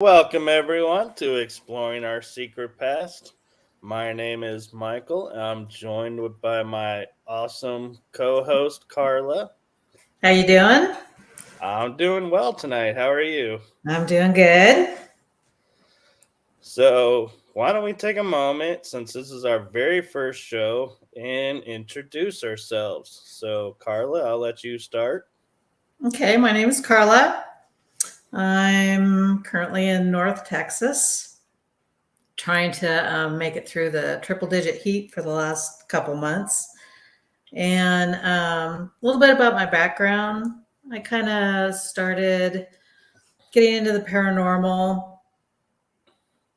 Welcome, everyone, to Exploring Our Secret Past. My name is Michael. I'm joined by my awesome co-host, Carla. How you doing? I'm doing well tonight. How are you? I'm doing good. So, why don't we take a moment, since this is our very first show, and introduce ourselves. So, Carla, I'll let you start. Okay, my name is Carla. I'm currently in North Texas, trying to make it through the triple digit heat for the last couple months. And a little bit about my background. I kind of started getting into the paranormal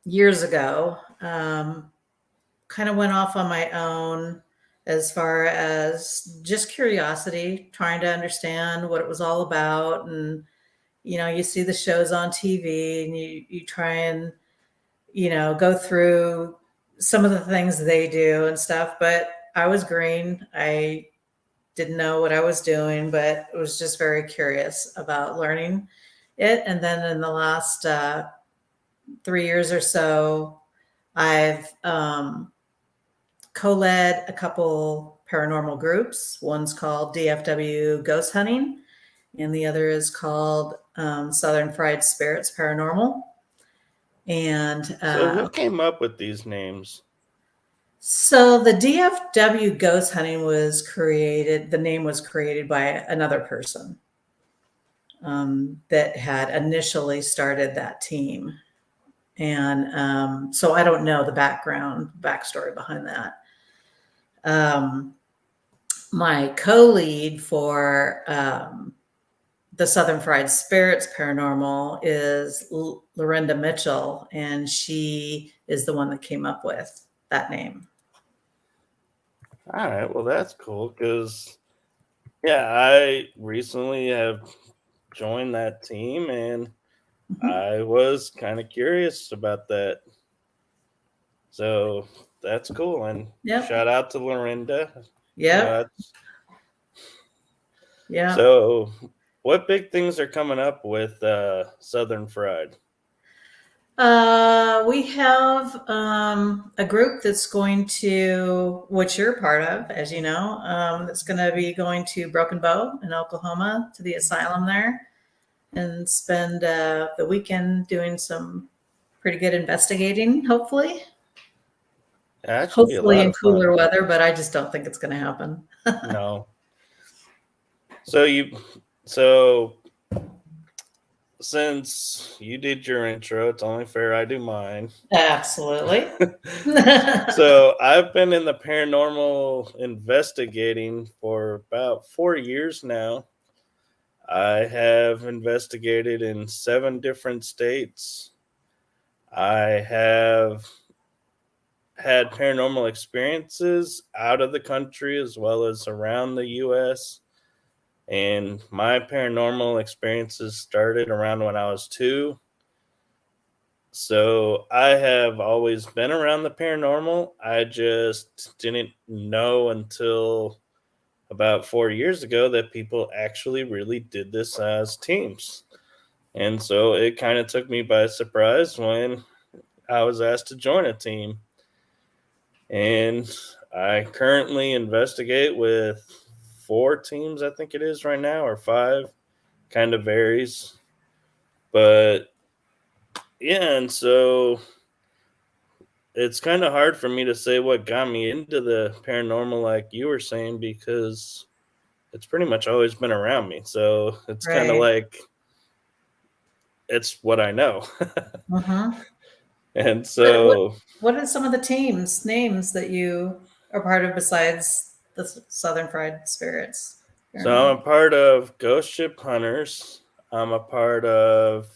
years ago. Kind of went off on my own as far as just curiosity, trying to understand what it was all about. And, you see the shows on TV and you try and, go through some of the things they do and stuff. But I was green. I didn't know what I was doing, but was just very curious about learning it. And then in the last 3 years or so, I've co-led a couple paranormal groups. One's called DFW Ghost Hunting, and the other is called Southern Fried Spirits Paranormal. And So, who came up with these names? so the DFW Ghost Hunting was created, the name was created by another person that had initially started that team. And so I don't know the backstory behind that. My co-lead for the Southern Fried Spirits Paranormal is Lorinda Mitchell, and she is the one that came up with that name. All right, well, that's cool because, yeah, I recently have joined that team and Mhm. I was kind of curious about that. So that's cool. And Yep. shout out to Lorinda. You know, Yep. that's, Yep. so what big things are coming up with Southern Fried? We have a group that's going to, which you're part of, as you know, that's going to be going to Broken Bow in Oklahoma to the asylum there and spend the weekend doing some pretty good investigating, hopefully. That should be a Hopefully lot in of cooler fun. weather, but I just don't think it's going to happen. No. So so since you did your intro, it's only fair I do mine. Absolutely. So I've been in the paranormal investigating for about 4 years now. I have investigated in 7 different states. I have had paranormal experiences out of the country as well as around the US. And my paranormal experiences started around when I was 2. So I have always been around the paranormal. I just didn't know until about 4 years ago that people actually really did this as teams. And so it kind of took me by surprise when I was asked to join a team. And I currently investigate with 4 teams, I think it is right now, or 5. Kind of varies. But yeah, and so it's kind of hard for me to say what got me into the paranormal, like you were saying, because it's pretty much always been around me. So it's kind of Right. like it's what I know. Uh-huh. And What, what, so what are some of the teams, names that you are part of besides the Southern Fried Spirits I'm Paranormal? a part of Ghost Ship Hunters. I'm a part of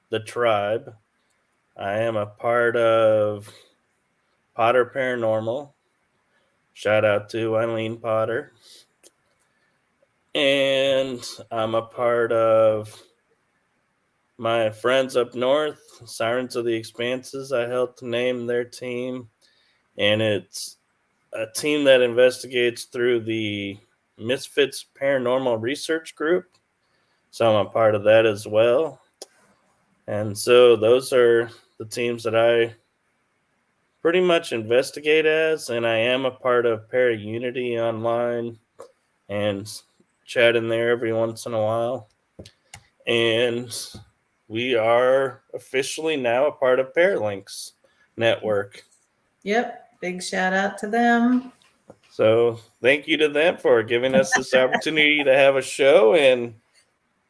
the Tribe. I am a part of Potter Paranormal. Shout out to Eileen Potter. And I'm a part of my friends up north, Sirens of the Expanses. I helped name their team. And it's a team that investigates through the Misfits Paranormal Research Group. So I'm a part of that as well. And so those are the teams that I pretty much investigate as, and I am a part of Para Unity online and chat in there every once in a while. And we are officially now a part of Paralinks Network. Yep. Big shout out to them. So thank you to them for giving us this opportunity to have a show and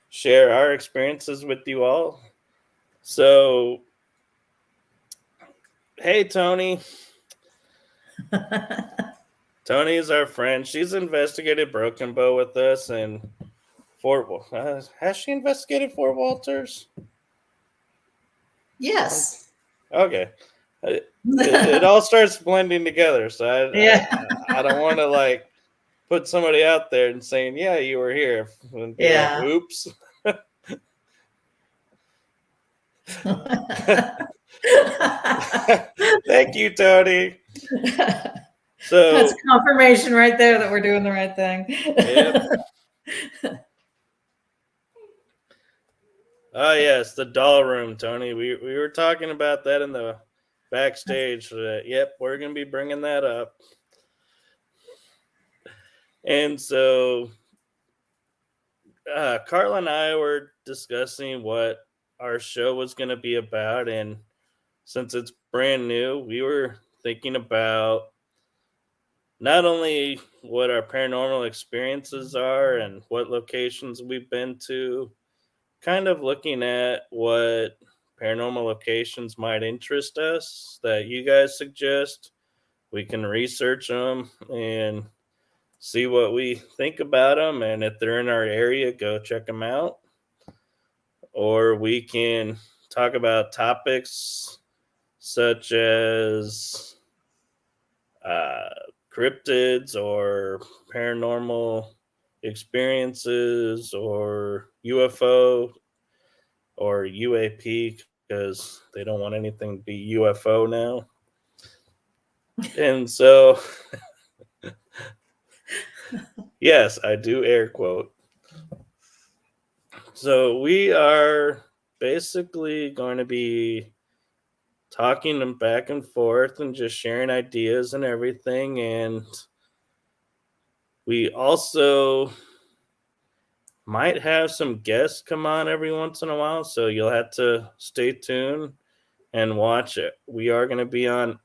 share our experiences with you all. So, hey, Tony. Tony is our friend. She's investigated Broken Bow with us and Fort. Has she investigated Fort Walters? Yes. Okay. It all starts blending together. So Yeah. I don't want to like put somebody out there and saying, yeah, you were here, and be like, Yeah. oops. Thank you, Tony. So That's confirmation right there that we're doing the right thing. yep. Oh yes, the doll room, Tony. We were talking about that in the backstage. Yep, we're gonna be bringing that up. And so Carla and I were discussing what our show was going to be about, and since it's brand new, we were thinking about not only what our paranormal experiences are and what locations we've been to, kind of looking at what paranormal locations might interest us that you guys suggest. We can research them and see what we think about them, and if they're in our area, go check them out. Or we can talk about topics such as uh, cryptids or paranormal experiences or UFO or UAP, because they don't want anything to be UFO now. And so, yes, I do air quote. So we are basically going to be talking them back and forth and just sharing ideas and everything. And we also might have some guests come on every once in a while. So you'll have to stay tuned and watch it. We are going to be on.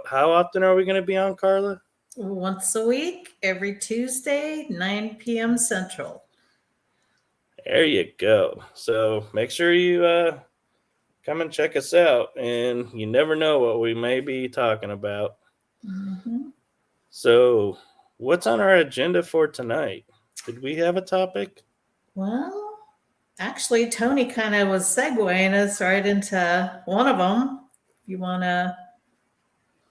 How often are we going to be on, Carla? Once a week, every Tuesday, 9 p.m. Central. There you go. So make sure you come and check us out. And you never know what we may be talking about. Mm-hmm. So, what's on our agenda for tonight? Did we have a topic? Well, actually, Tony kind of was segueing us right into one of them. You want to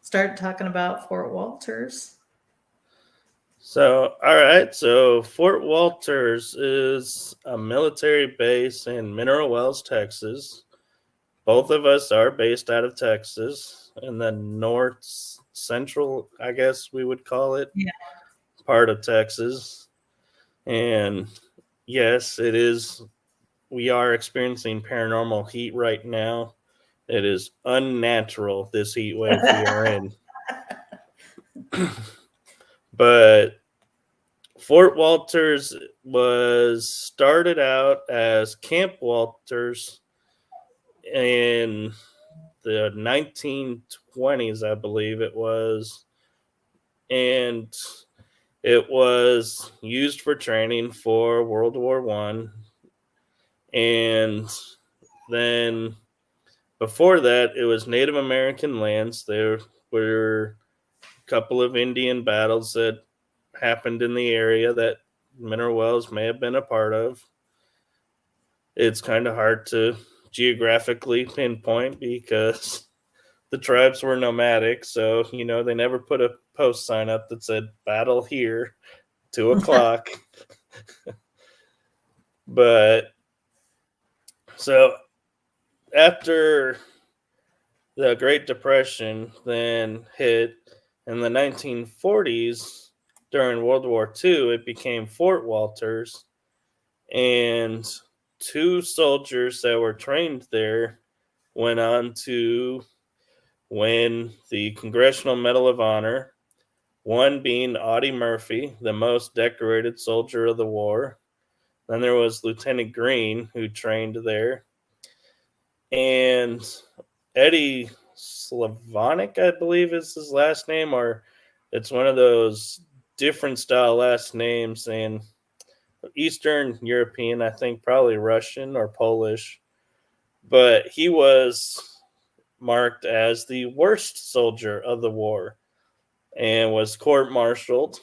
start talking about Fort Walters? So, all right. So, Fort Walters is a military base in Mineral Wells, Texas. Both of us are based out of Texas in the north central, I guess we would call it, Yeah. part of Texas. And yes, it is. We are experiencing paranormal heat right now. It is unnatural, this heat wave we are in. But Fort Walters was started out as Camp Walters in the 1920s, I believe it was. And it was used for training for World War One. And then before that, it was Native American lands. There were a couple of Indian battles that happened in the area that Mineral Wells may have been a part of. It's kind of hard to geographically pinpoint because the tribes were nomadic. So, they never put a post sign up that said battle here, 2:00. But so after the Great Depression then hit in the 1940s during World War II, it became Fort Walters. And two soldiers that were trained there went on to win the Congressional Medal of Honor, one being Audie Murphy, the most decorated soldier of the war. Then there was Lieutenant Green, who trained there. And Eddie Slavonic, I believe is his last name, or it's one of those different style last names, and Eastern European, I think probably Russian or Polish. But he was marked as the worst soldier of the war and was court-martialed.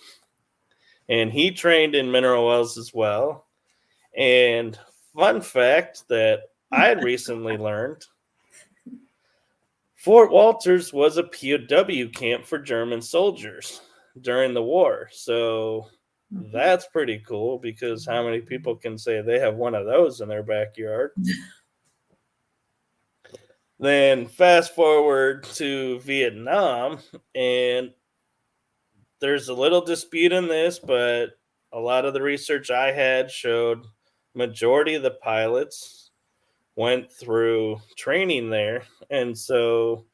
And he trained in Mineral Wells as well. And fun fact that I had recently learned, Fort Walters was a POW camp for German soldiers during the war. So that's pretty cool, because how many people can say they have one of those in their backyard? Then fast forward to Vietnam, and there's a little dispute in this, but a lot of the research I had showed majority of the pilots went through training there. And so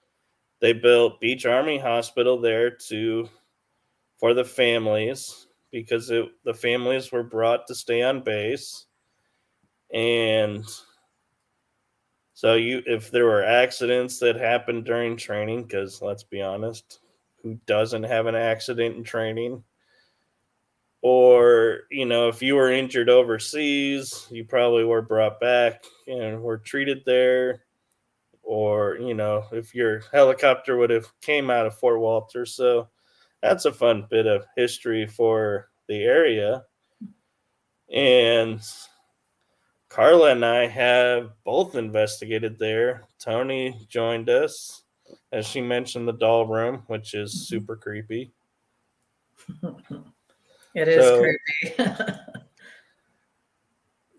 they built Beach Army Hospital there for the families, because the families were brought to stay on base. And so if there were accidents that happened during training, because let's be honest, who doesn't have an accident in training? Or, if you were injured overseas, you probably were brought back and were treated there. Or, if your helicopter would have came out of Fort Walter. So that's a fun bit of history for the area. And Carla and I have both investigated there. Tony joined us, as she mentioned, the doll room, which is super creepy. It is creepy.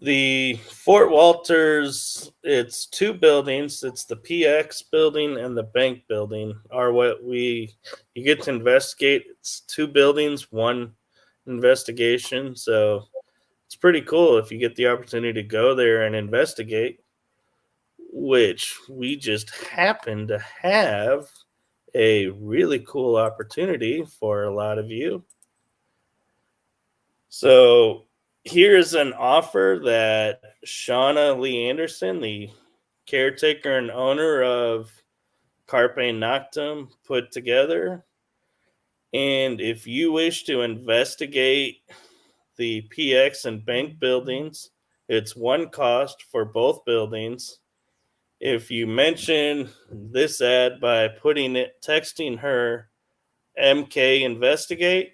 The Fort Walters, it's two buildings. It's the PX building and the bank building are what you get to investigate. It's two buildings, one investigation. So it's pretty cool if you get the opportunity to go there and investigate, which we just happen to have a really cool opportunity for a lot of you. So here's an offer that Shauna Lee Anderson, the caretaker and owner of Carpe Noctem, put together. And if you wish to investigate the PX and bank buildings, it's one cost for both buildings. If you mention this ad by texting her MK Investigate,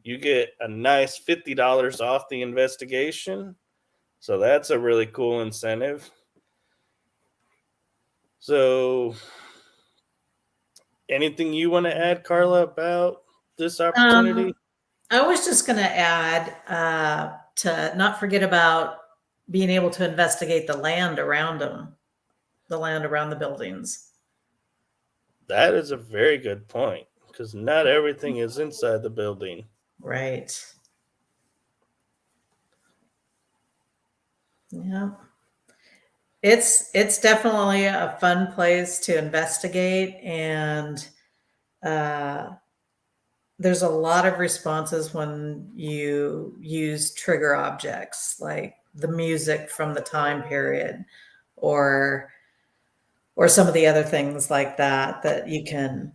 you get a nice $50 off the investigation. So that's a really cool incentive. So anything you want to add, Carla, about this opportunity? I was just going to add to not forget about being able to investigate the land around them, the land around the buildings. That is a very good point, because not everything is inside the building. Right. Yeah. It's definitely a fun place to investigate, and there's a lot of responses when you use trigger objects like the music from the time period, or some of the other things like that you can,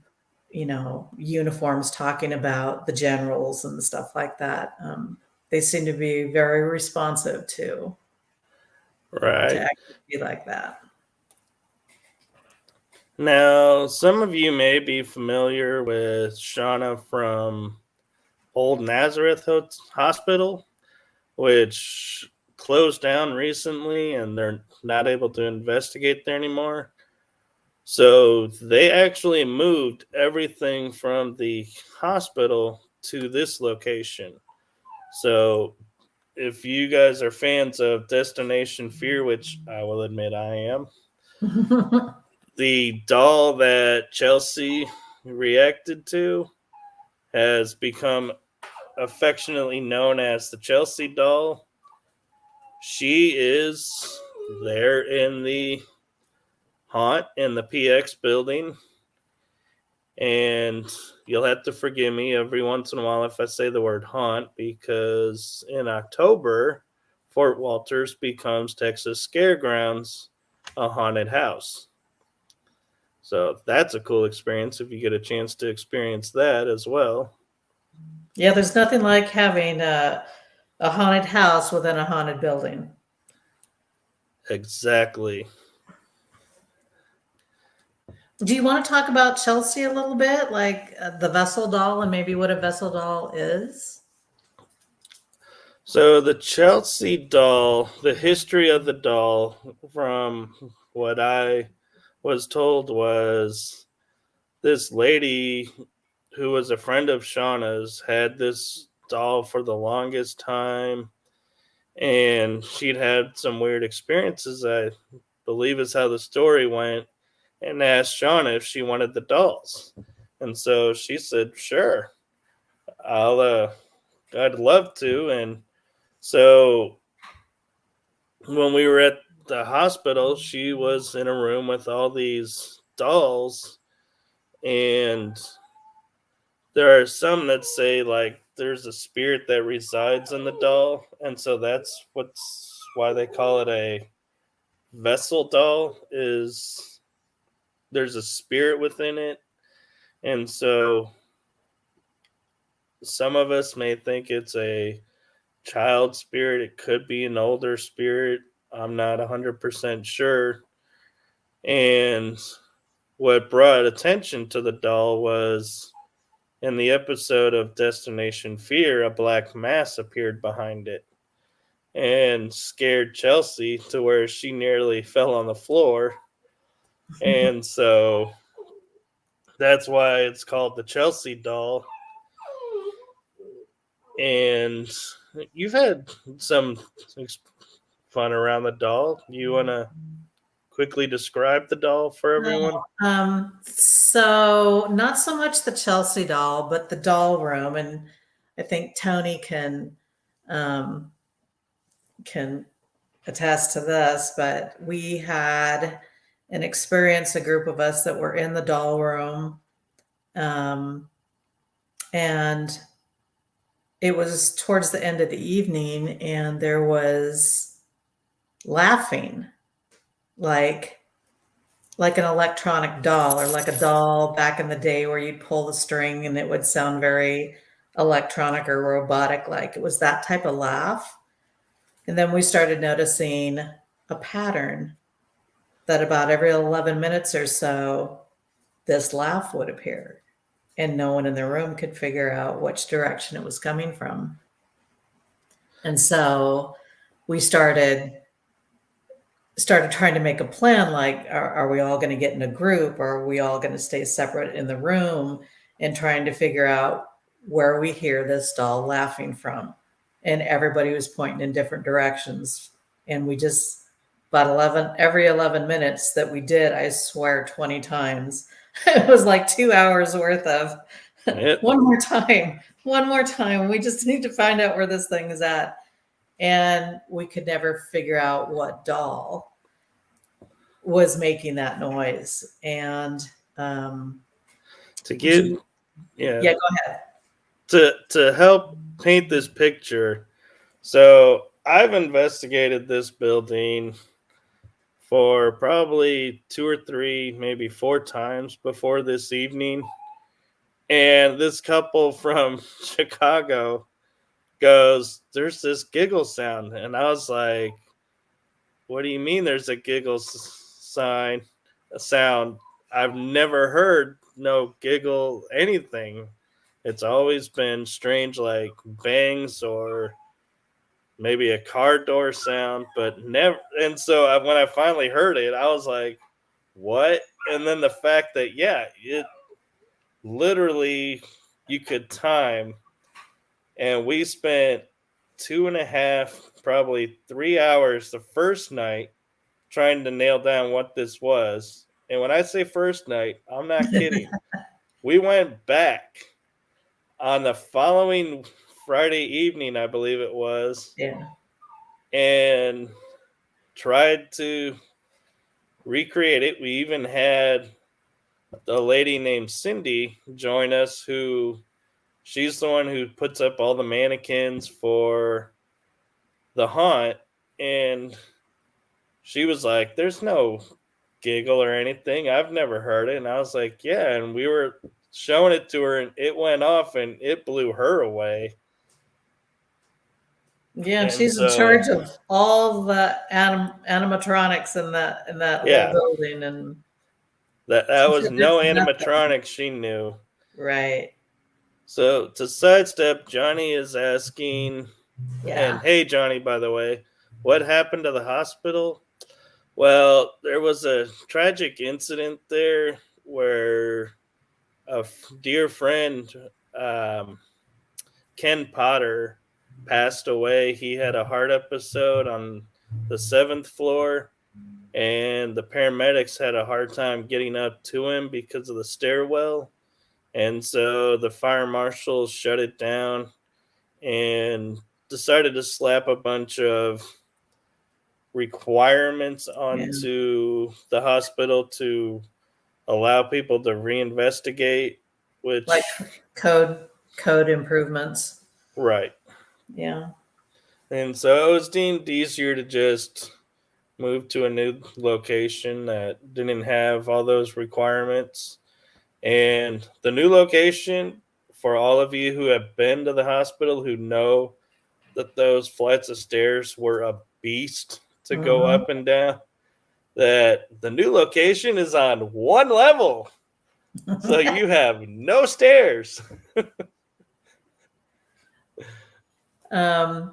uniforms talking about the generals and stuff like that. They seem to be very responsive to activity like that. Now, some of you may be familiar with Shauna from Old Nazareth Hospital, which closed down recently, and they're not able to investigate there anymore. So they actually moved everything from the hospital to this location. So if you guys are fans of Destination Fear, which I will admit I am, the doll that Chelsea reacted to has become affectionately known as the Chelsea doll. she is there in the haunt in the PX building. And you'll have to forgive me every once in a while if I say the word haunt, because in October, Fort Walters becomes Texas Scaregrounds, a haunted house. So that's a cool experience if you get a chance to experience that as well. Yeah, there's nothing like having a haunted house within a haunted building. Exactly. Do you want to talk about Chelsea a little bit, like the vessel doll and maybe what a vessel doll is? So the Chelsea doll, the history of the doll, from what I was told, was this lady who was a friend of Shauna's had this doll for the longest time, and she'd had some weird experiences, I believe is how the story went, and asked Shauna if she wanted the dolls. And so she said, sure, I'd love to. And so when we were at the hospital, she was in a room with all these dolls, and there are some that say like there's a spirit that resides in the doll, and so that's why they call it a vessel doll, is there's a spirit within it. And so some of us may think it's a child spirit, it could be an older spirit, I'm not 100% sure. And what brought attention to the doll was in the episode of Destination Fear, a black mass appeared behind it and scared Chelsea to where she nearly fell on the floor. And so that's why it's called the Chelsea doll. And you've had some fun around the doll. You want to quickly describe the doll for everyone? So not so much the Chelsea doll, but the doll room, and I think Tony can attest to this. But we had an experience, a group of us that were in the doll room, and it was towards the end of the evening, and there was laughing, like an electronic doll, or like a doll back in the day where you'd pull the string and it would sound very electronic or robotic, like it was that type of laugh. And then we started noticing a pattern that about every 11 minutes or so, this laugh would appear, and no one in the room could figure out which direction it was coming from. And so we started trying to make a plan, like, are we all going to get in a group, or are we all going to stay separate in the room, and trying to figure out where we hear this doll laughing from. And everybody was pointing in different directions. And we just, every 11 minutes that we did, I swear 20 times, it was like 2 hours worth of one more time. We just need to find out where this thing is at. And we could never figure out what doll was making that noise. And go ahead. To help paint this picture, so I've investigated this building for probably 2 or 3, maybe 4 times before this evening. And this couple from Chicago goes, there's this giggle sound. And I was like, what do you mean there's a giggle sound? I've never heard no giggle anything. It's always been strange, like bangs or maybe a car door sound, but never. And so when I finally heard it, I was like, what? And then the fact that, it literally, you could time. And we spent 2.5, probably 3 hours the first night trying to nail down what this was. And when I say first night, I'm not kidding. We went back on the following Friday evening, I believe it was. Yeah. and tried to recreate it. We even had a lady named Cindy join us, who she's the one who puts up all the mannequins for the haunt, and she was like, there's no giggle or anything. I've never heard it. And I was like, yeah. And we were showing it to her, and it went off, and it blew her away. Yeah, and And she's in charge of all the animatronics in that whole building, and that was no animatronics she knew. Right. So to sidestep, Johnny is asking, and hey, Johnny, by the way, what happened to the hospital? Well, there was a tragic incident there where a dear friend, Ken Potter, passed away. He had a heart episode on the 7th floor, and the paramedics had a hard time getting up to him because of the stairwell. And so the fire marshals shut it down and decided to slap a bunch of requirements onto the hospital to allow people to reinvestigate, which like code improvements. Right. Yeah. And so it was deemed easier to just move to a new location that didn't have all those requirements. And the new location, for all of you who have been to the hospital, who know that those flights of stairs were a beast to go up and down, that the new location is on one level. So you have no stairs. And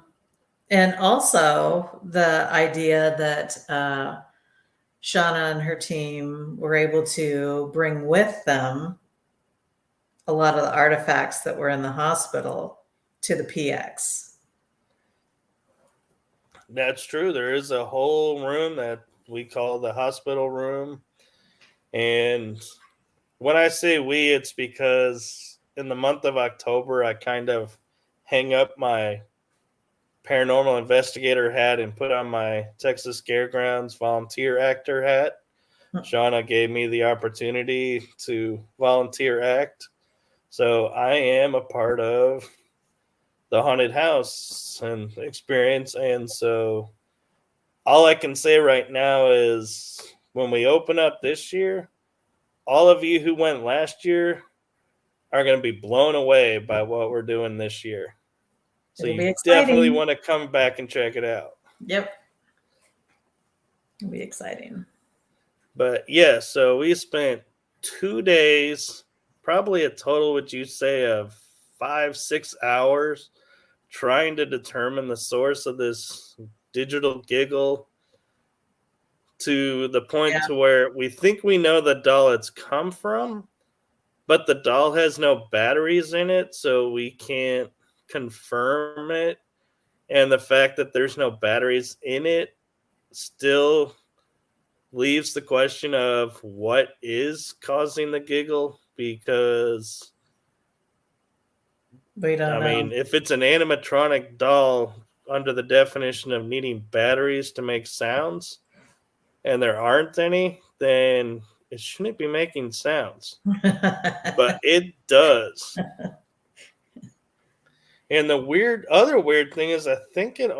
also the idea that Shauna and her team were able to bring with them a lot of the artifacts that were in the hospital to the PX. That's true. There is a whole room that we call the hospital room. And when I say we, it's because in the month of October, I kind of hang up my paranormal investigator hat and put on my Texas Scaregrounds volunteer actor hat. Shauna gave me the opportunity to volunteer act. So I am a part of the haunted house and experience. And so all I can say right now is when we open up this year, all of you who went last year are going to be blown away by what we're doing this year. So you definitely want to come back and check it out. Yep. It'll be exciting. But yeah, so we spent 2 days, probably a total, would you say, of 5-6 hours trying to determine the source of this digital giggle, to the point to where we think we know the doll it's come from, but the doll has no batteries in it, so we can't confirm it. And the fact that there's no batteries in it still leaves the question of what is causing the giggle, because we don't know. I mean, if it's an animatronic doll under the definition of needing batteries to make sounds, and there aren't any, then it shouldn't be making sounds. But it does. And the other weird thing is, I think it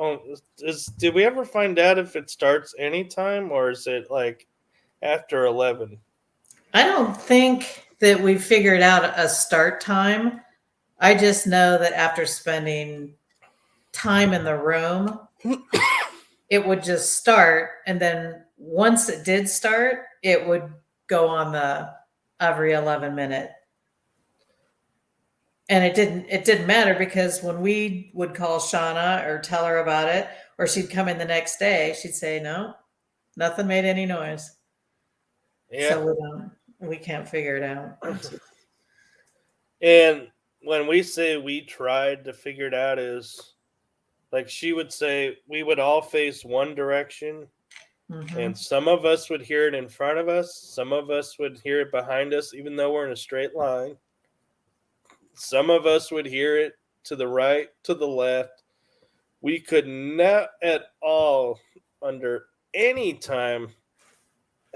is. Did we ever find out if it starts anytime, or is it like after 11? I don't think that we figured out a start time. I just know that after spending time in the room, it would just start, and then once it did start, it would go on the every 11-minute. And it didn't matter, because when we would call Shauna or tell her about it, or she'd come in the next day, she'd say, no, nothing made any noise. Yeah. So we can't figure it out. And when we say we tried to figure it out, is like she would say we would all face one direction, and some of us would hear it in front of us, some of us would hear it behind us, even though we're in a straight line. Some of us would hear it to the right, to the left. we could not at all, under any time,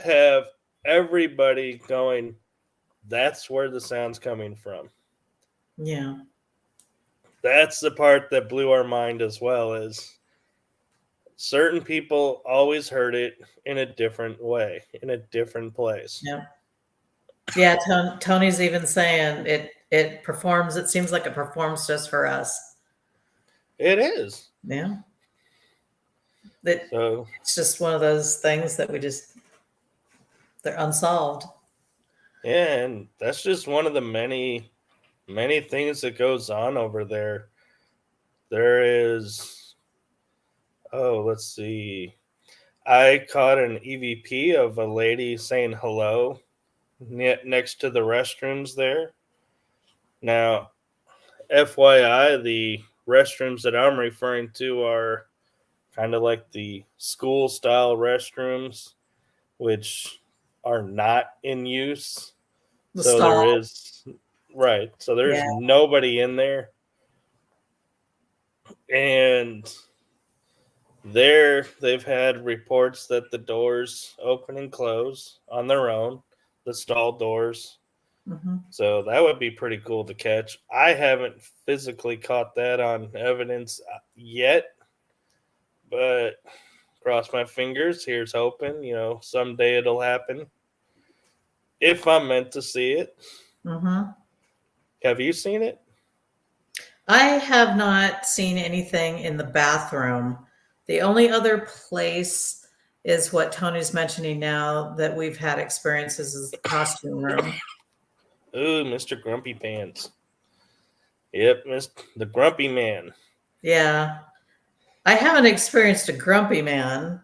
have everybody going, that's where the sound's coming from. Yeah. That's the part that blew our mind as well, is certain people always heard it in a different way, in a different place. Yeah. Yeah. Tony's even saying it performs. It seems like it performs just for us. It is. Yeah. So It's just one of those things that they're unsolved. yeah, and that's just one of the many, many things that goes on over there. There is, oh, let's see. I caught an EVP of a lady saying hello next to the restrooms there. Now, FYI, the restrooms that I'm referring to are kind of like the school style restrooms, which are not in use. The So there stall. is, right. So there's Yeah. nobody in there. And there they've had reports that the doors open and close on their own, the stall doors. Mm-hmm. So that would be pretty cool to catch. I haven't physically caught that on evidence yet, but cross my fingers. Here's hoping, someday it'll happen. If I'm meant to see it. Mm-hmm. Have you seen it? I have not seen anything in the bathroom. The only other place is what Tony's mentioning now that we've had experiences is the costume room. Ooh, Mr. Grumpy Pants. Yep, the Grumpy Man. Yeah. I haven't experienced a grumpy man,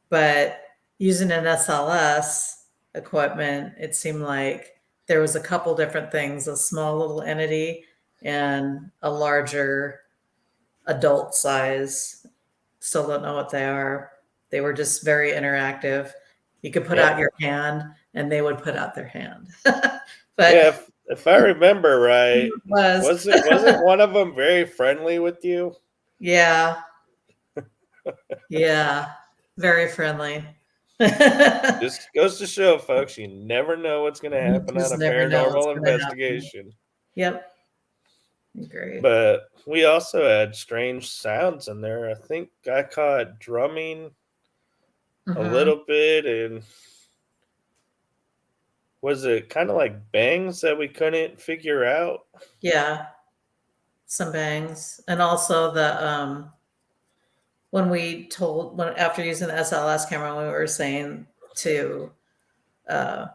but using an SLS equipment, it seemed like there was a couple different things, a small little entity and a larger adult size. Still don't know what they are. They were just very interactive. You could put out your hand and they would put out their hand. But yeah, if I remember right, was wasn't one of them very friendly with you? Yeah. Yeah. Very friendly. Just goes to show, folks, you never know what's going to You happen on just a never know what's paranormal gonna happen. investigation. Yep. Great. But we also had strange sounds in there. I think I caught drumming a little bit, and was it kind of like bangs that we couldn't figure out? Yeah. Some bangs. And also the when after using the SLS camera, when we were saying to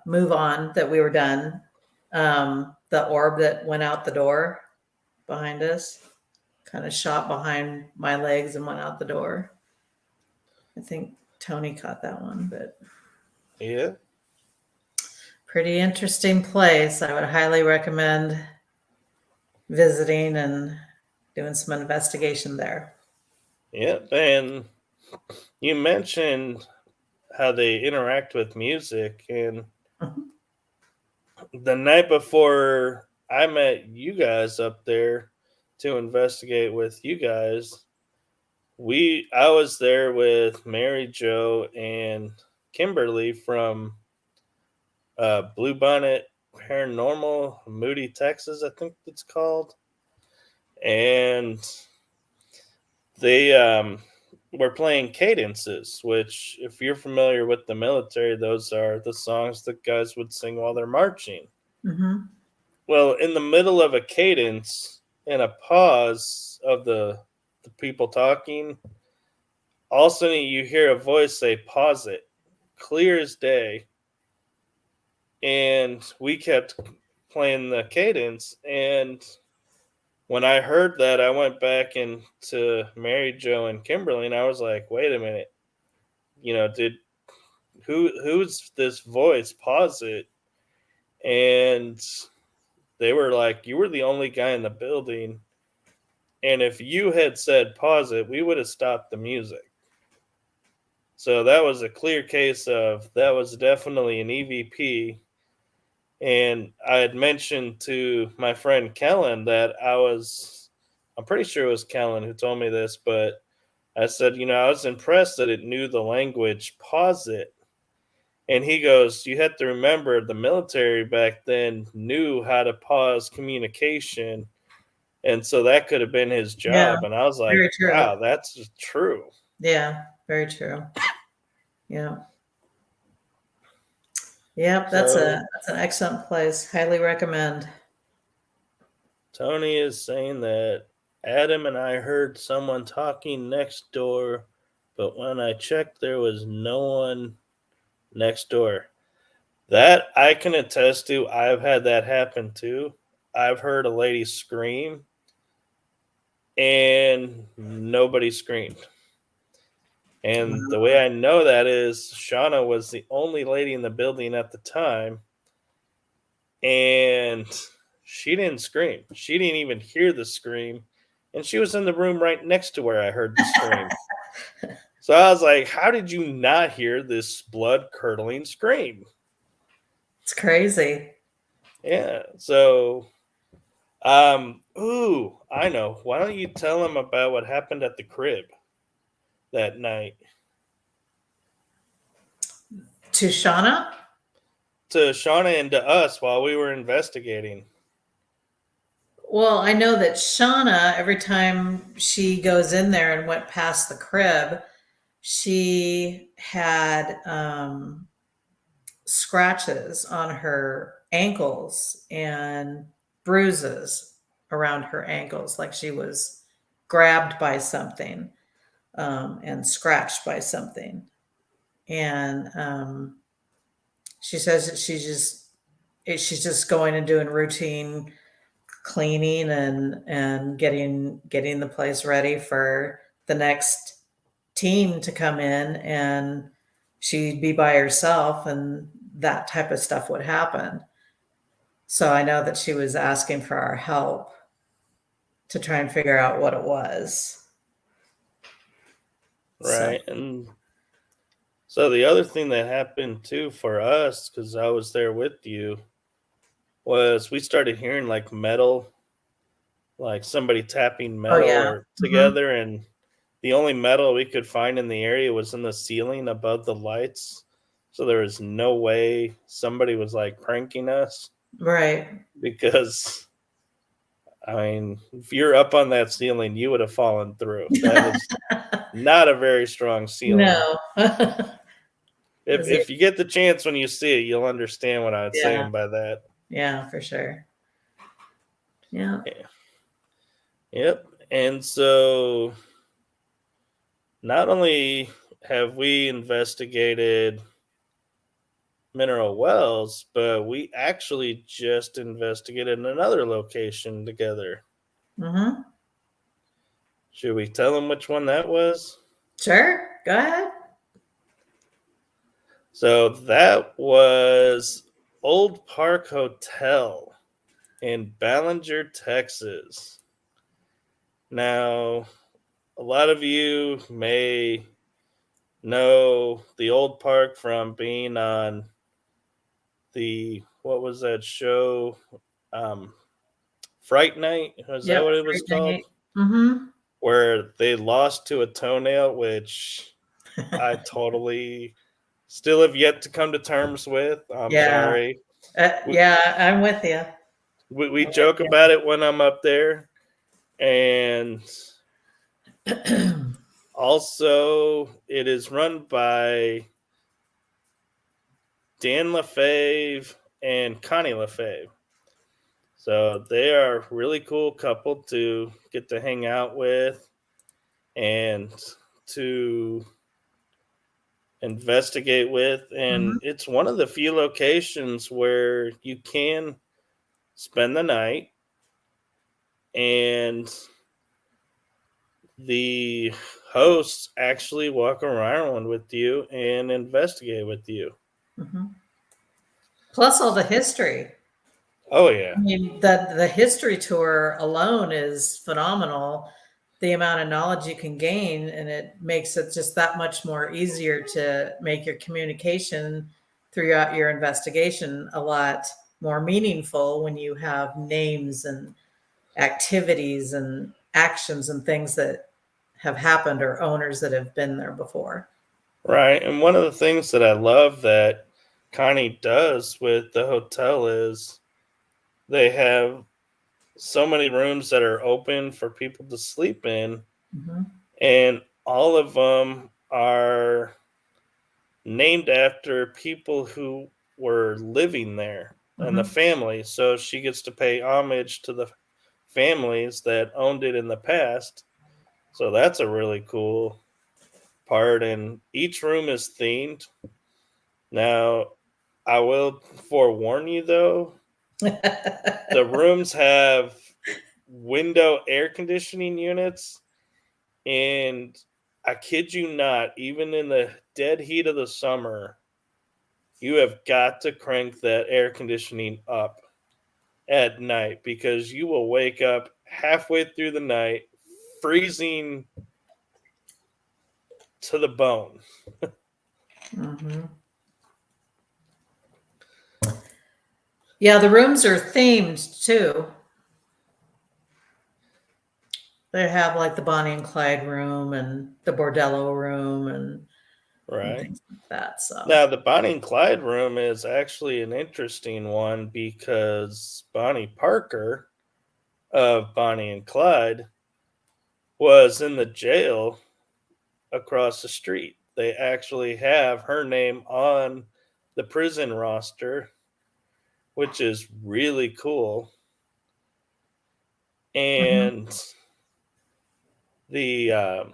move on, that we were done, the orb that went out the door behind us kind of shot behind my legs and went out the door. I think Tony caught that one, but Yeah. pretty interesting place. I would highly recommend visiting and doing some investigation there. Yep. And you mentioned how they interact with music, and the night before I met you guys up there to investigate with you guys, I was there with Mary Jo and Kimberly from Blue Bonnet Paranormal, Moody, Texas, I think it's called. And they were playing cadences, which, if you're familiar with the military, those are the songs that guys would sing while they're marching. Mm-hmm. Well, in the middle of a cadence and a pause of the people talking, all of a sudden you hear a voice say, "Pause it," clear as day. And we kept playing the cadence. And when I heard that, I went back into Mary Jo and Kimberly, and I was like, "Wait a minute, who's this voice? Pause it." And they were like, "You were the only guy in the building, and if you had said pause it, we would have stopped the music." So that was a clear case of that was definitely an EVP. And I had mentioned to my friend Kellen that I was I'm pretty sure it was Kellen who told me this, but I said, I was impressed that it knew the language, pause it. And he goes, you have to remember the military back then knew how to pause communication. And so that could have been his Yeah, job. And I was like, very true. wow, that's true. Yeah, very true. Yeah. Yep, that's So an excellent place. Highly recommend. Tony is saying that Adam and I heard someone talking next door, but when I checked, there was no one next door. That I can attest to. I've had that happen too. I've heard a lady scream and nobody screamed. And the way I know that is Shauna was the only lady in the building at the time, and she didn't scream. She didn't even hear the scream, and she was in the room right next to where I heard the scream. So I was like, how did you not hear this blood-curdling scream? It's crazy. Yeah, so I know. Why don't you tell them about what happened at the crib that night? To Shauna? To Shauna and to us while we were investigating. Well, I know that Shauna, every time she goes in there and went past the crib, she had scratches on her ankles and bruises around her ankles, like she was grabbed by something and scratched by something. And she says that she's just going and doing routine cleaning and getting the place ready for the next team to come in, and she'd be by herself and that type of stuff would happen. So I know that she was asking for our help to try and figure out what it was. Right. And so the other thing that happened too for us, because I was there with you, was we started hearing like metal, like somebody tapping metal or together. And the only metal we could find in the area was in the ceiling above the lights. So there was no way somebody was like pranking us. Right. Because, I mean, if you're up on that ceiling, you would have fallen through. That was not a very strong ceiling. No. If you get the chance when you see it, you'll understand what I'm saying by that. Yeah, for sure. Yeah. Yep. And so not only have we investigated mineral wells, but we actually just investigated another location together. Mm-hmm. Should we tell them which one that was? Sure. Go ahead. So that was Old Park Hotel in Ballinger, Texas. Now, a lot of you may know the Old Park from being on what was that show? Fright Night? Was that what it was called? Mm-hmm. Where they lost to a toenail, which I totally still have yet to come to terms with. I'm sorry. I'm with you. We joke about it when I'm up there. And also, it is run by Dan LaFave and Connie LaFave. So they are a really cool couple to get to hang out with and to investigate with. And it's one of the few locations where you can spend the night and the hosts actually walk around with you and investigate with you. Mm-hmm. Plus all the history. Oh, yeah. I mean, the history tour alone is phenomenal. The amount of knowledge you can gain, and it makes it just that much more easier to make your communication throughout your investigation a lot more meaningful when you have names and activities and actions and things that have happened or owners that have been there before. Right. And one of the things that I love that Connie does with the hotel is they have so many rooms that are open for people to sleep in, Mm-hmm. and all of them are named after people who were living there and the Mm-hmm. family. So she gets to pay homage to the families that owned it in the past. So that's a really cool part. And each room is themed. Now, I will forewarn you though, the rooms have window air conditioning units, and I kid you not, even in the dead heat of the summer, you have got to crank that air conditioning up at night because you will wake up halfway through the night freezing to the bone. Mm-hmm. Yeah, the rooms are themed too. They have like the Bonnie and Clyde room and the Bordello room and Right. things like that. So Now, the Bonnie and Clyde room is actually an interesting one because Bonnie Parker of Bonnie and Clyde was in the jail across the street. They actually have her name on the prison roster, which is really cool. mm-hmm. And the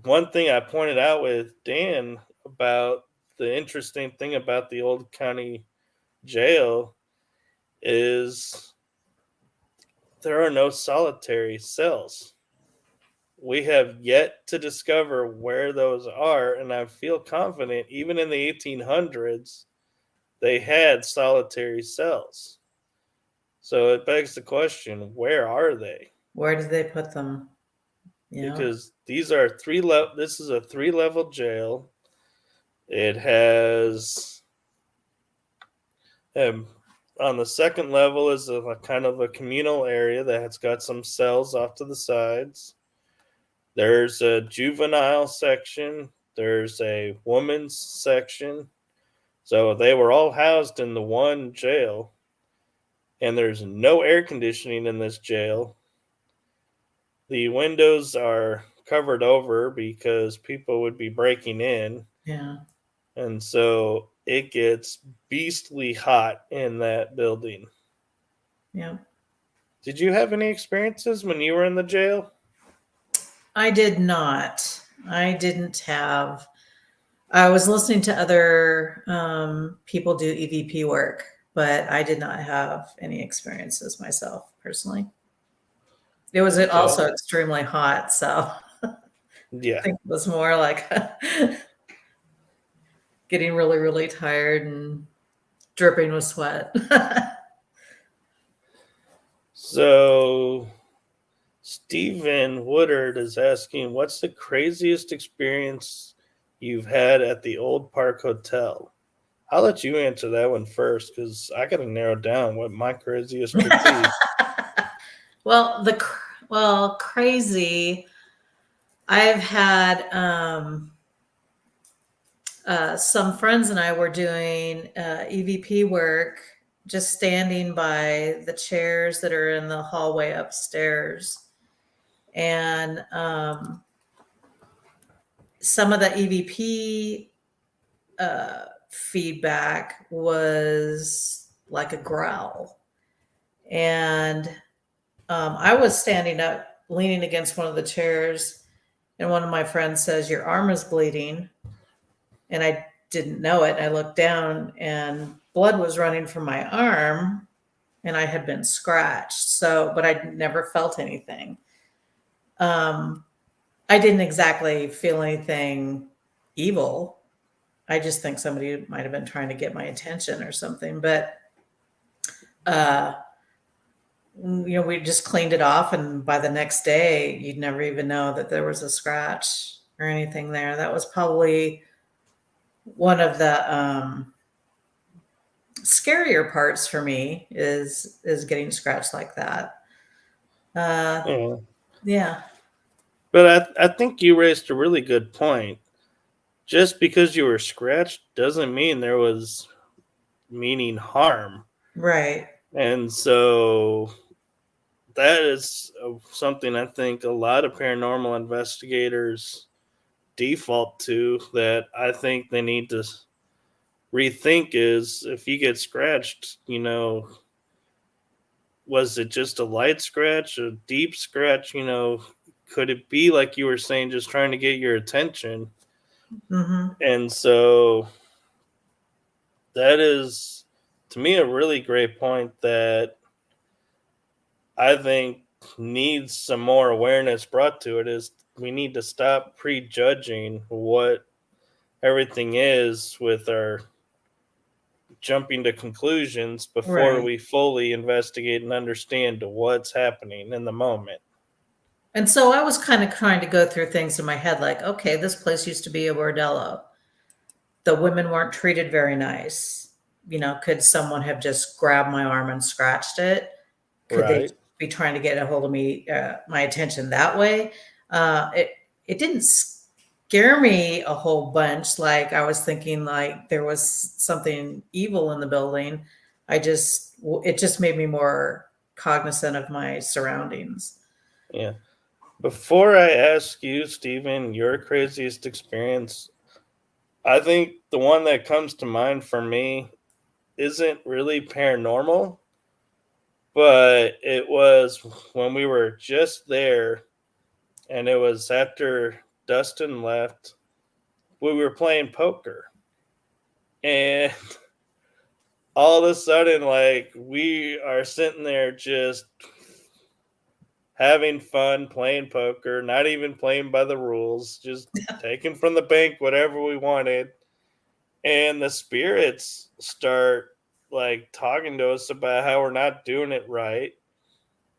one thing I pointed out with Dan about the interesting thing about the old county jail is there are no solitary cells. We have yet to discover where those are, and I feel confident even in the 1800s they had solitary cells. So it begs the question, where are they? Where did they put them? Yeah. Because these are this is a 3-level jail. It has on the second level is a kind of a communal area that's got some cells off to the sides. There's a juvenile section, there's a woman's section. So they were all housed in the one jail, and there's no air conditioning in this jail. The windows are covered over because people would be breaking in. Yeah. And so it gets beastly hot in that building. Yeah. Did you have any experiences when you were in the jail? I did not. I didn't have. I was listening to other people do EVP work, but I did not have any experiences myself personally. It was Okay. also extremely hot, so I Yeah. think it was more like getting really, really tired and dripping with sweat. So Stephen Woodard is asking, what's the craziest experience you've had at the Old Park Hotel? I'll let you answer that one first because I got to narrow down what my craziest could be. Well, crazy. I've had some friends and I were doing EVP work, just standing by the chairs that are in the hallway upstairs. And some of the EVP feedback was like a growl. And I was standing up, leaning against one of the chairs, and one of my friends says, "Your arm is bleeding." And I didn't know it. I looked down and blood was running from my arm and I had been scratched. So, but I'd never felt anything. I didn't exactly feel anything evil. I just think somebody might have been trying to get my attention or something. But, we just cleaned it off. And by the next day, you'd never even know that there was a scratch or anything there. That was probably one of the scarier parts for me is getting scratched like that. Yeah. Yeah. But I think you raised a really good point. Just because you were scratched doesn't mean there was meaning harm. Right. And so that is something I think a lot of paranormal investigators default to, that I think they need to rethink is, if you get scratched, was it just a light scratch, a deep scratch? Could it be, like you were saying, just trying to get your attention? Mm-hmm. And so that is, to me, a really great point that I think needs some more awareness brought to it. Is we need to stop prejudging what everything is with our jumping to conclusions before Right. we fully investigate and understand what's happening in the moment. And so I was kind of trying to go through things in my head like, okay, this place used to be a bordello. The women weren't treated very nice. Could someone have just grabbed my arm and scratched it? Could they Right. be trying to get a hold of me, my attention that way? It didn't scare me a whole bunch. Like I was thinking like there was something evil in the building. It just made me more cognizant of my surroundings. Yeah. Before I ask you, Stephen, your craziest experience, I think the one that comes to mind for me isn't really paranormal, but it was when we were just there, and it was after Dustin left. We were playing poker, and all of a sudden, like, we are sitting there just having fun playing poker, not even playing by the rules, just taking from the bank whatever we wanted. And the spirits start like talking to us about how we're not doing it right.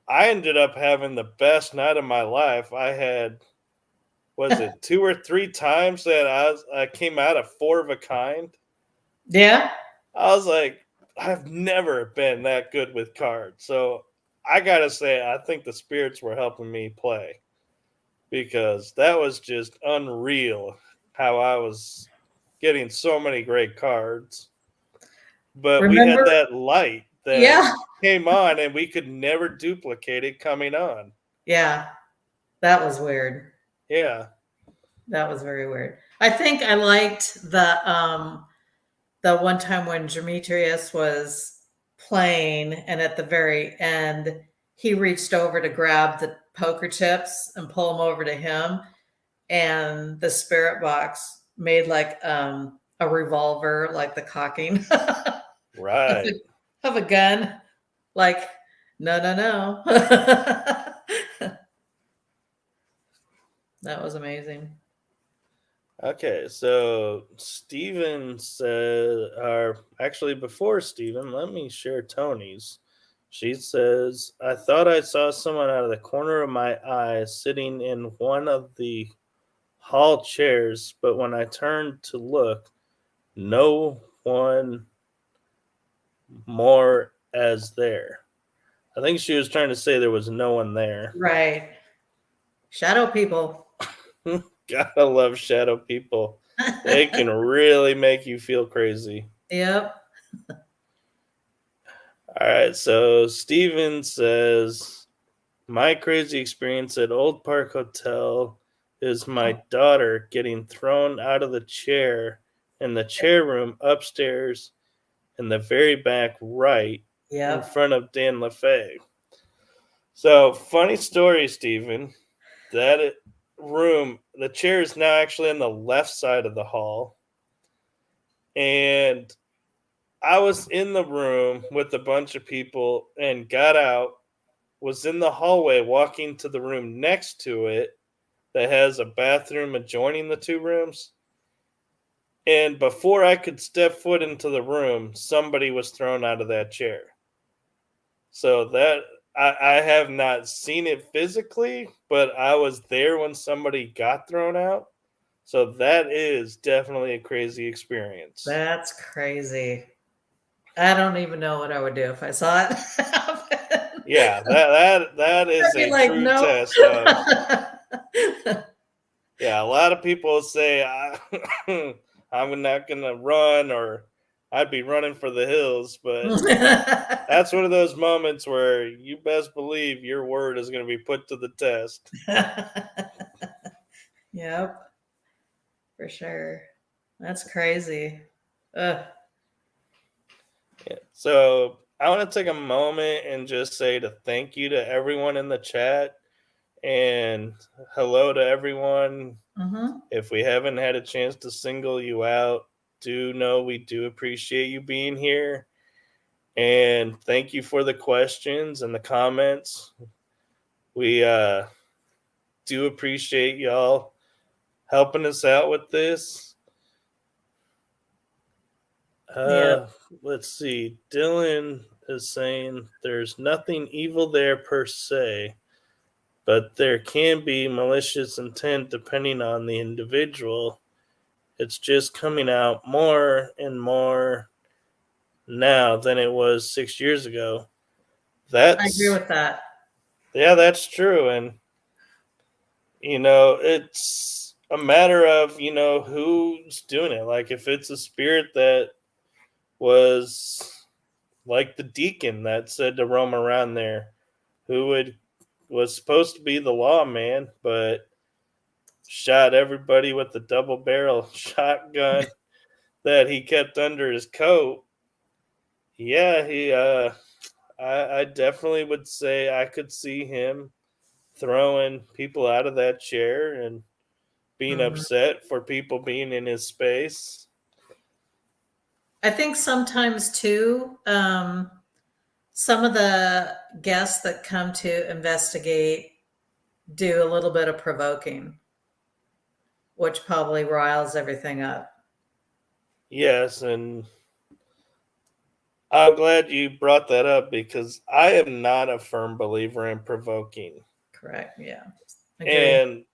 I ended up having the best night of my life. I had, was it 2 or 3 times that I came out of 4 of a kind. Yeah. I was like, I've never been that good with cards. So I gotta say, I think the spirits were helping me play, because that was just unreal how I was getting so many great cards. But we had Remember? that light that Yeah. came on and we could never duplicate it coming on. Yeah. That was weird. Yeah. That was very weird. I think I liked the one time when Demetrius was playing, and at the very end, he reached over to grab the poker chips and pull them over to him, and the spirit box made like a revolver, like the cocking of, Right. of a gun. Like, no, no, no. That was amazing. Okay. So Steven said, or actually before Steven, let me share Tony's. She says, I thought I saw someone out of the corner of my eye sitting in one of the hall chairs, but when I turned to look, no one more as there. I think she was trying to say there was no one there. Right. Shadow people. Gotta love shadow people. They can really make you feel crazy. Yep. All right, so Steven says, my crazy experience at Old Park Hotel is my daughter getting thrown out of the chair in the chair room upstairs in the very back right in Yep. front of Dan LaFay. So, funny story, Steven. That room, the chair is now actually on the left side of the hall. And I was in the room with a bunch of people and got out, was in the hallway walking to the room next to it that has a bathroom adjoining the two rooms. And before I could step foot into the room, somebody was thrown out of that chair. So that I have not seen it physically, but I was there when somebody got thrown out. So that is definitely a crazy experience. That's crazy. I don't even know what I would do if I saw it happen. Yeah, that is I'd be a like, true nope. test of. Yeah, a lot of people say I'm not gonna run, or I'd be running for the hills, but that's one of those moments where you best believe your word is going to be put to the test. Yep, for sure. That's crazy. Ugh. Yeah. So I want to take a moment and just say to thank you to everyone in the chat and hello to everyone. Mm-hmm. If we haven't had a chance to single you out, do know we do appreciate you being here. And thank you for the questions and the comments. We do appreciate y'all helping us out with this. Yep. Let's see. Dylan is saying there's nothing evil there per se, but there can be malicious intent depending on the individual. It's just coming out more and more now than it was 6 years ago. I agree That's with that. Yeah, that's true. And it's a matter of, who's doing it. Like if it's a spirit that was like the deacon that said to roam around there, was supposed to be the lawman, but shot everybody with the double barrel shotgun that he kept under his coat. Yeah, I definitely would say I could see him throwing people out of that chair and being Mhm. upset for people being in his space. I think sometimes too, some of the guests that come to investigate do a little bit of provoking, which probably riles everything up. Yes, and I'm glad you brought that up because I am not a firm believer in provoking. Correct. Yeah. Agree. And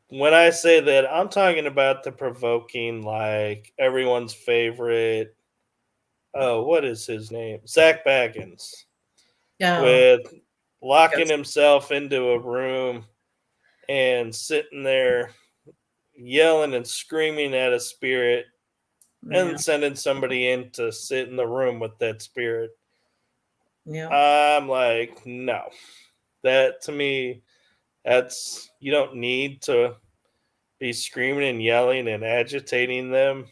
when I say that, I'm talking about the provoking, like everyone's favorite. Oh, what is his name? Zach Baggins, Oh, with locking ghost. himself into a room and sitting there yelling and screaming at a spirit Yeah. and sending somebody in to sit in the room with that spirit. Yeah. I'm like, no. That to me, you don't need to be screaming and yelling and agitating them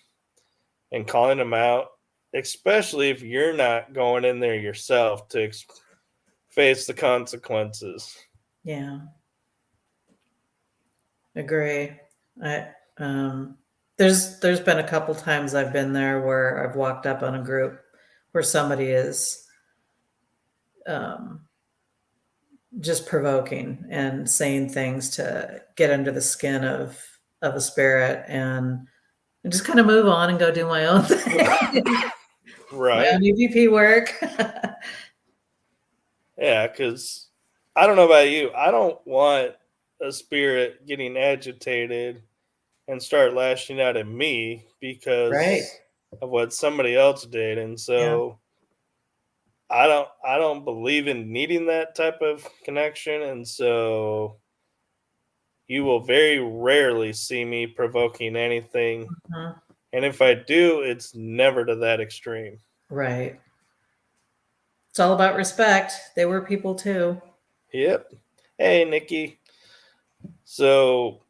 and calling them out, especially if you're not going in there yourself to face the consequences. Yeah. Agree. I there's been a couple times I've been there where I've walked up on a group where somebody is um, just provoking and saying things to get under the skin of a spirit, and I just kind of move on and go do my own thing, my Right? own UVP work. Yeah, because I don't know about you. I don't want a spirit getting agitated and start lashing out at me Right. because of what somebody else did. And Yeah. so I don't believe in needing that type of connection. And so you will very rarely see me provoking anything. Mhm. And if I do, it's never to that extreme. Right. It's all about respect. They were people too. Yep. Hey, Nikki. So,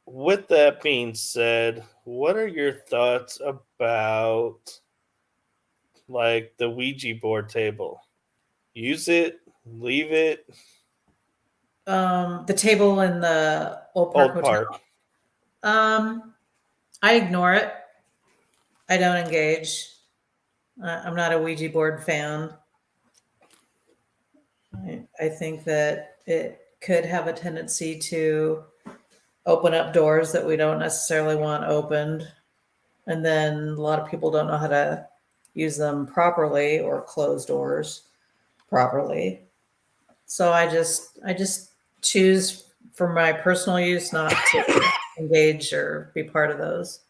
with that being said, what are your thoughts about like the Ouija board table? Use it, leave it, The table in the Old Park Old Hotel. Park. I ignore it. I don't engage. I'm not a Ouija board fan. I think that it could have a tendency to open up doors that we don't necessarily want opened. And then a lot of people don't know how to use them properly or close doors properly. So I just choose for my personal use not to engage or be part of those.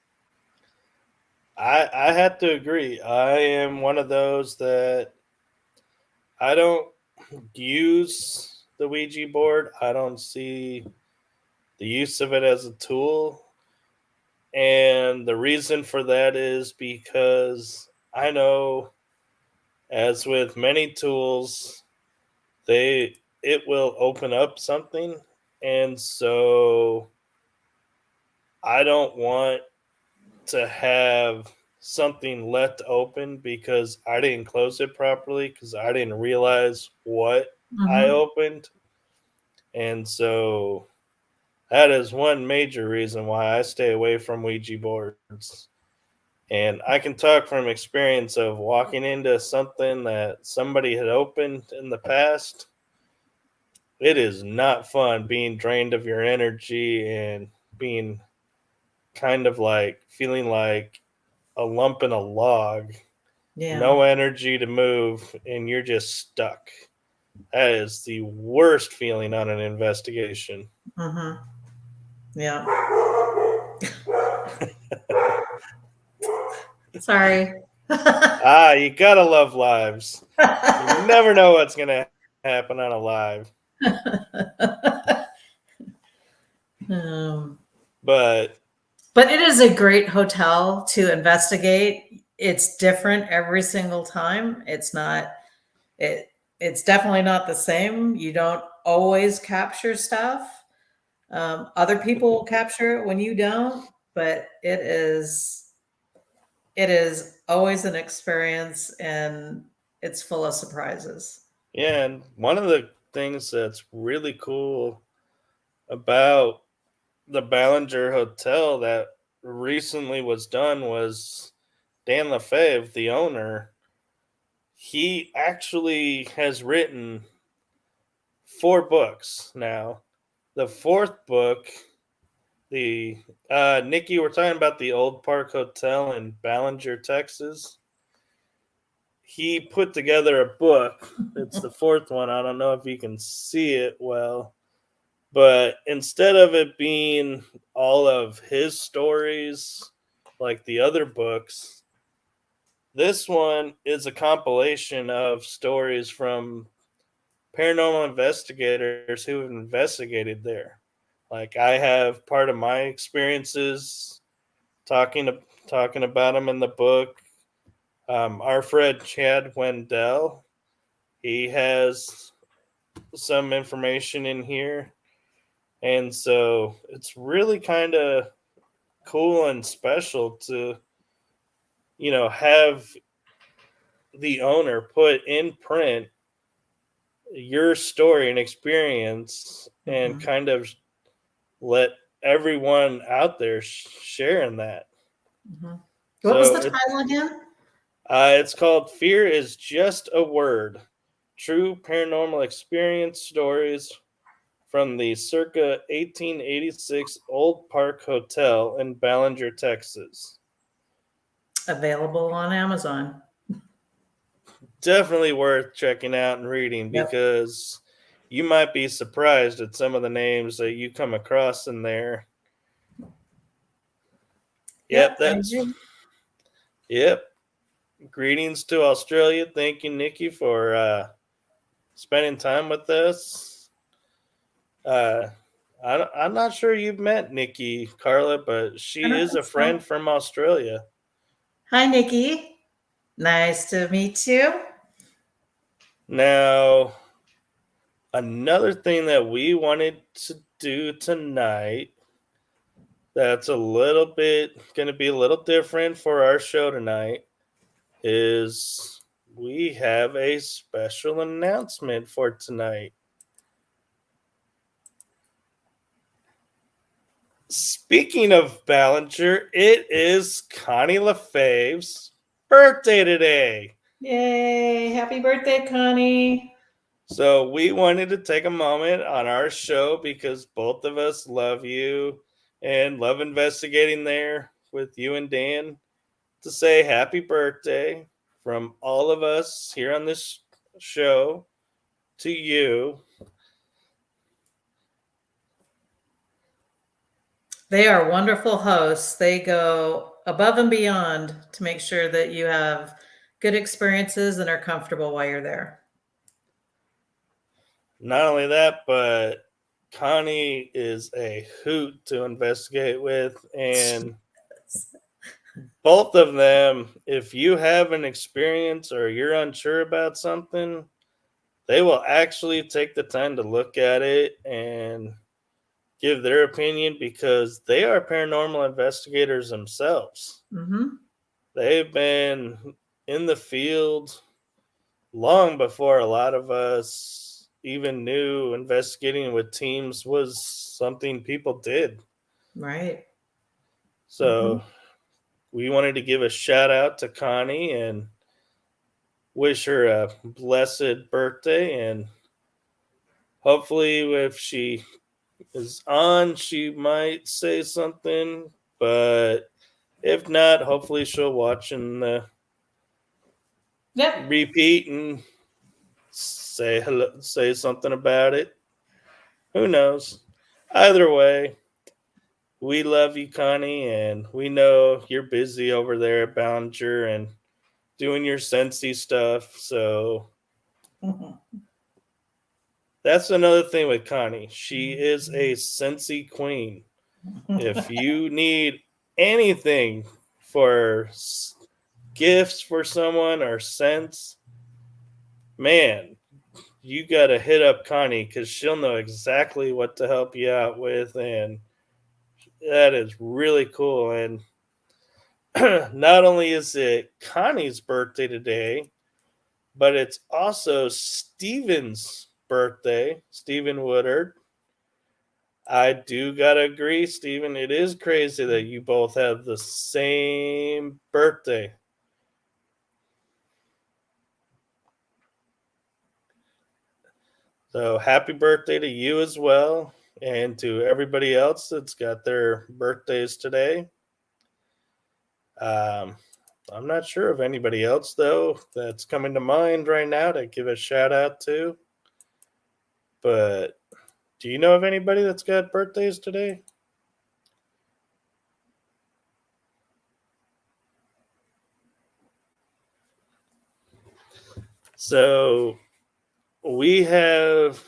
I have to agree. I am one of those that I don't use the Ouija board. I don't see the use of it as a tool. And the reason for that is because I know, as with many tools, it will open up something. And so I don't want to have something left open because I didn't close it properly because I didn't realize what I Mm-hmm. opened. And so that is one major reason why I stay away from Ouija boards. And I can talk from experience of walking into something that somebody had opened in the past. It is not fun being drained of your energy and being kind of like feeling like a lump in a log, Yeah. no energy to move, and you're just stuck. That is the worst feeling on an investigation. Mm-hmm. Yeah. Sorry. You gotta love lives. You never know what's gonna happen on a live. um, But but it is a great hotel to investigate. It's different every single time. It's not it. It's definitely not the same. You don't always capture stuff. Other people will capture it when you don't, but it is always an experience, and it's full of surprises. yeah, and one of the things that's really cool about the Ballinger Hotel that recently was done was Dan Lefebvre, the owner. He actually has written 4 books now. The fourth book, the Nikki, we're talking about the Old Park Hotel in Ballinger, Texas. He put together a book. It's the fourth one. I don't know if you can see it well, but instead of it being all of his stories like the other books, this one is a compilation of stories from paranormal investigators who have investigated there. Like I have part of my experiences talking about them in the book. Our friend Chad Wendell, he has some information in here, and so it's really kind of cool and special to have the owner put in print your story and experience and Mhm. kind of let everyone out there share in that. Mhm. What was So the title again? it's called Fear is Just a Word: True Paranormal Experience Stories from the circa 1886 Old Park Hotel in Ballinger, Texas. Available on Amazon. Definitely worth checking out and reading Yep. because you might be surprised at some of the names that you come across in there. Yep, Yep, I that's agree. yep. Greetings to Australia. Thank you, Nikki, for spending time with us. Uh, I'm not sure you've met Nikki, Carla, but I she don't is think a so. friend from Australia. Hi, Nikki. Nice to meet you. Now, another thing that we wanted to do tonight that's a little bit going to be a little different for our show tonight is we have a special announcement for tonight. Speaking of Ballinger, it is Connie Lefebvre's birthday today. Yay. Happy birthday, Connie. So we wanted to take a moment on our show because both of us love you and love investigating there with you and Dan to say happy birthday from all of us here on this show to you. They are wonderful hosts. They go above and beyond to make sure that you have good experiences and are comfortable while you're there. Not only that, but Connie is a hoot to investigate with. And both of them, if you have an experience or you're unsure about something, they will actually take the time to look at it and give their opinion because they are paranormal investigators themselves. Mm-hmm. They've been in the field long before a lot of us even knew investigating with teams was something people did. Right. So we wanted to give a shout out to Connie and wish her a blessed birthday. And hopefully, if she is on, she might say something. But if not, hopefully she'll watch and Yep. repeat and say hello, say something about it. Who knows? Either way, we love you, Connie, and we know you're busy over there at Ballinger and doing your Scentsy stuff. So that's another thing with Connie. She is a Scentsy queen. If you need anything for gifts for someone or scents, man, you got to hit up Connie because she'll know exactly what to help you out with. And that is really cool. And not only is it Connie's birthday today, but it's also Steven's birthday, Steven Woodard. I do gotta agree, Steven. It is crazy that you both have the same birthday. So happy birthday to you as well, and to everybody else that's got their birthdays today. Um, I'm not sure of anybody else though that's coming to mind right now to give a shout out to. But do you know of anybody that's got birthdays today? So we have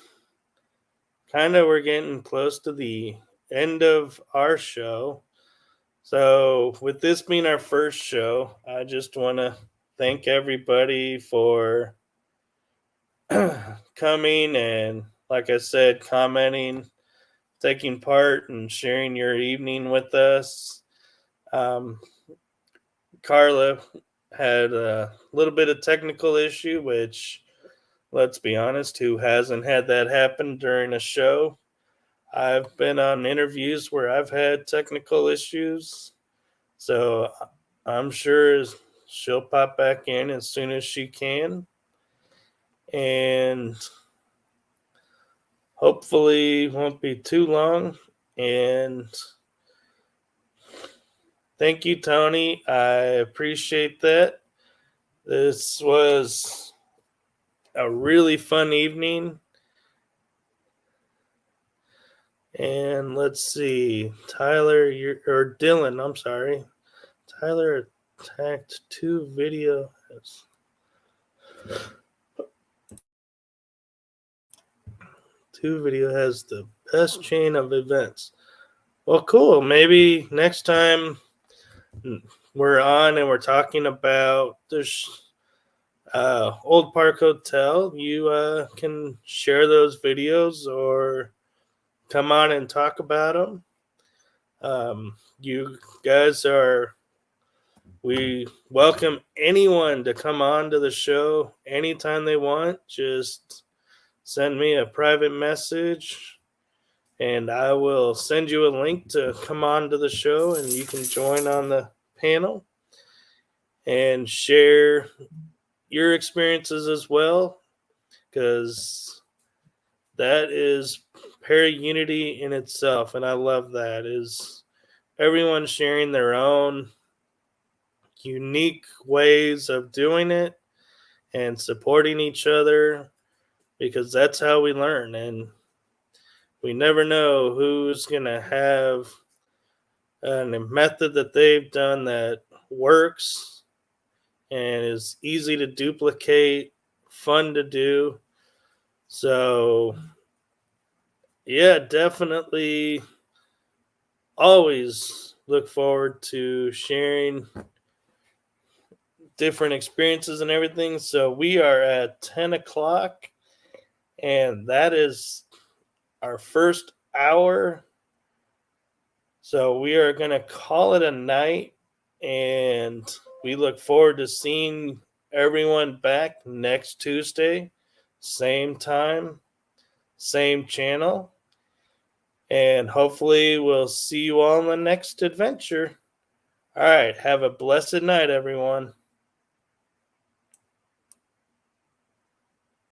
we're getting close to the end of our show. So with this being our first show, I just want to thank everybody for coming and, like I said, commenting, taking part, and sharing your evening with us. Um, Carla had a little bit of technical issue, which, let's be honest, who hasn't had that happen during a show? I've been on interviews where I've had technical issues, so I'm sure she'll pop back in as soon as she can. And hopefully won't be too long. And thank you, Tony. I appreciate that. This was a really fun evening. And let's see, Tyler, or Dylan, I'm sorry. Tyler attacked 2 videos. Two video has the best chain of events. Well, cool. Maybe next time we're on and we're talking about this Old Park Hotel, you can share those videos or come on and talk about them. You guys we welcome anyone to come on to the show anytime they want. Just send me a private message and I will send you a link to come on to the show and you can join on the panel and share your experiences as well, because that is para-unity in itself. And I love that, is everyone sharing their own unique ways of doing it and supporting each other, because that's how we learn. And we never know who's going to have a method that they've done that works and is easy to duplicate, fun to do. So, yeah, definitely always look forward to sharing different experiences and everything. So, we are at 10 o'clock, and that is our first hour. So, we are going to call it a night, and we look forward to seeing everyone back next Tuesday, same time, same channel. And hopefully, we'll see you all in the next adventure. All right. Have a blessed night, everyone.